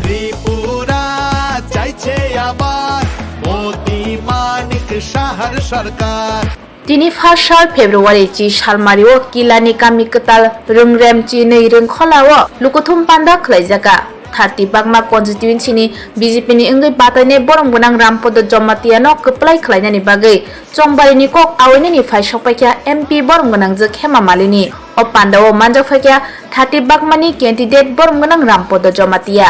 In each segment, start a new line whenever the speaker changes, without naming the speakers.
ত্রিপুরা চাইছে আবার মোদি মানিক শাহর সরকার
Dini 1 साल February chi salmario kilani kami ketal rengrem chi nei rengkholawo Lukuthum Pandao khlaijaka 30 Bagma constituency ni BJPni enggai batane borong gonang rampodo jomatiano keplai khlainani bagai chongbari ni kok awini ni Faisokpaikha MP borong gonang je khema malini o Pandao manjakphaikha 30 Bagma ni candidate borong gonang rampodo jomatia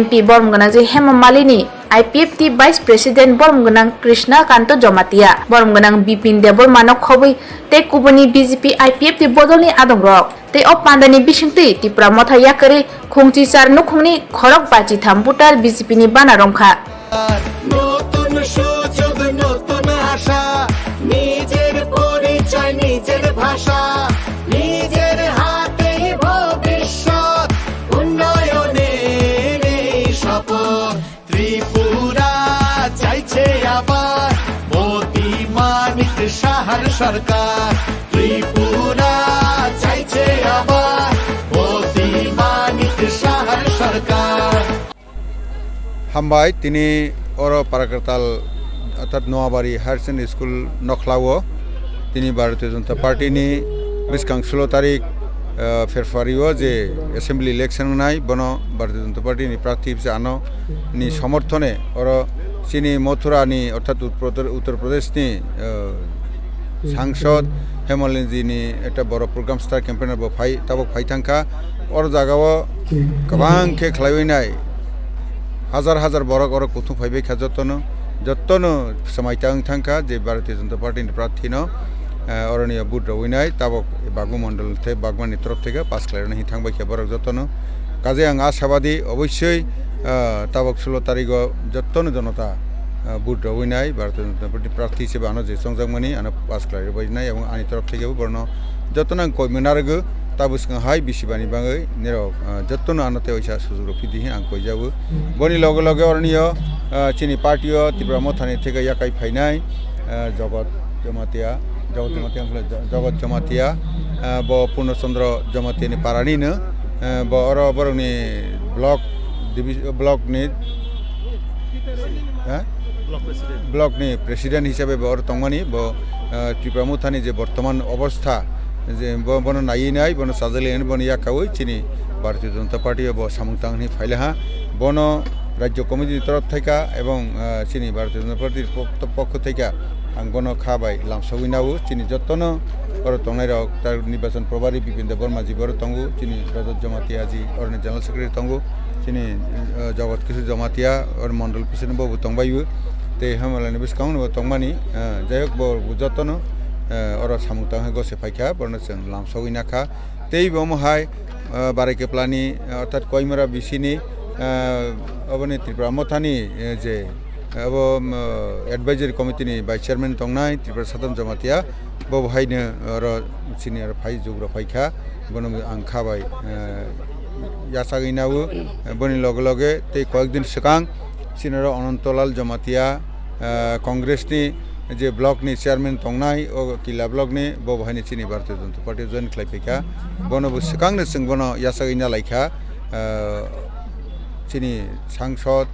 MP borong gonang je hema malini IPFT Vice President borong gonang Krishna Kanto jomatia borong gonang Bipin Debor manok khobui te kubuni BJP IPFT bodolni adongrok te o pandani bisingti TIPRA Motha Yakarwi khungchi sar nukhungni khorok bachi thamputar BJPni Bana Romphaikha
নতুন সুযোগ নতুন আশা নিজের পরিচয় নিজের ভাষা নিজের হাতে ভবিষ্যৎ উন্নয়নের শপথ ত্রিপুরা চাইছে আবার মোদি মানিক শাহর সরকার ত্রিপুরা চাইছে আবার মোদি মানিক শাহর সরকার
হামবাই তিনি অর পারাকাতাল অর্থাৎ নোয়াবাড়ি হায়ার সেকেন্ডারি স্কুল নখলাও তিনি ভারতীয় জনতা পার্টিনি বিসকাং 16 তারিখ ফেব্রুয়ারিও যে অ্যাসেম্বলি ইলেকশন নাই বন ভারতীয় জনতা পার্টিনি প্রার্থী হিসেবে আনো নি সমর্থনে অর চিনি মথুরানি অর্থাৎ উত্তরপ্রদেশনি সাংসদ হেমলেনজিনি একটা বড় প্রোগ্রাম স্টার ক্যাম্পেইনার ফাই তাবক ফাইথাঙ্কা অর জায়গাও গোबां खे ख्लायनाय हाजार हाजार बरक और कुथुम फाइबेखा जतनो समायता थांखा जे भारतीय जनता पार्टी प्रार्थी न अरनिया बुट रविनाय ताबक बागमा मंडल थे बागमानि तरफ থেকে पास खालायनाय थांबायखा बरक जतनो काजे आं आशाबादी अवश्य ताबक 16 तारिख जतनो जनता बुट रविनाय भारतीय जनता पार्टी प्रार्थी हिसेबे आनो जे संजागमानि आनो पास खालायबायनाय एबं आनि तरफ থেকেও बर्न जतनो आं कयमनारगो ताबुसखा हाय बिसिबानि बाङै नेरो जतनो आनते ओइसा सुजुग फिदिहि आं कइजाबो बनि लगे लगे अरनियो चिनि पार्टियो त्रिपुरा मथानि थेगा याकाय फायनाय जगत जमातिया ब पूर्णचंद्र जमातिनि पारानिनो ब अर बरनि ब्लक नि प्रेसिडेंट हिसाबै ब अर तंगमानि ब त्रिपुरा मथानि जे बर्तमान अवस्था जे बन नायनाय बन साजालेन बन याकावै चिनि भारतीय जनता पार्टी ब सामुंतांनि फाइलाहा बन राज्य कमिटिनि तरफ थेका एवं चिनि भारतीय जनता पार्टी पक्ष थेका आं बन खाबाय लामसावैनावो चिनि जतनो और तंगनाय रक तार निर्वाचन प्रभारी बिपिन बर्मा जी बर तंगु चिनि रजत जमातिया जी और जनरल सेक्रेटारि तंगु चिनि जगत किशोर जमातिया और मंडल प्रेसिडेंट बबु तंबायु ते हमलानि बिसकां तंगमानि जायक ब जतनो और सामुता गसे फाइखा बरन जों लामसावैनाखा तै बमहाय बारायकेप्लानि अर्थात कयमरा बिसिनि अबनि त्रिपुरा मथानि जे अब एडभाइजरी कमिटिनि भाइस चेयारमेन तंनाय त्रिपुरा साधारन जमातिया बहायनो और सिनियर फाइ जुग्र फाइखा बन आं खाबाय यासागैनावो बनि लगे लगे तै कयेकदिन सिगां सिनियर अनन्तलाल जमातिया कांग्रेसनि जे ब्लकनि चेयारमेन तंनाय ओ किला ब्लकनि बहायनि चिनि भारतीय जनता पार्टी जयन खालायफैखा बनबो सिगांनो जों बन यासागैना लायखा चिनि सांसद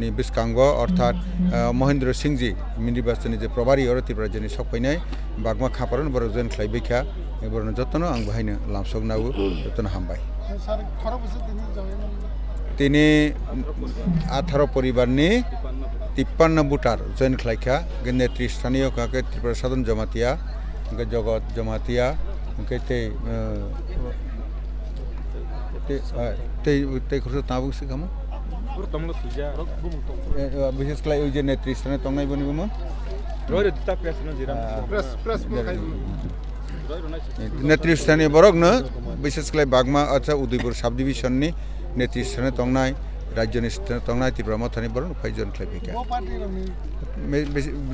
नि बिसकांग अर्थात महेंद्र सिंह जी निर्वाचन जे प्रभारी और त्रिपुरा जिनि सकफैनाय बागमा खाफारन बर जयन खालायफैखा बरन जतनो आं बहायनो लामसगनावो जतनो हामबाय তিনি 18 परिवारनि 53 भोटार जयन खालायखा नेतृस्थानीय काके त्रिपुरा साधारन जमातिया जगत जमातिया ते खरस ताबुसि गाम विशेष खालाय जे नेतृस्थाने तंनाय बनिबोमोन नेतृस्थानीय बरकनो विशेष खालाय बागमा अच्छा उदयपुर सब डिविजननि नेतृस्थाने तंनाय राज्यनि तंनाय त्रिपुरा मथानि बरन फाइजन खालायफैखा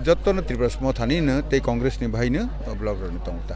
जतनो त्रिपुरा मथानिनो तै कांग्रेसनि भाइनो ब्लक रनि तंता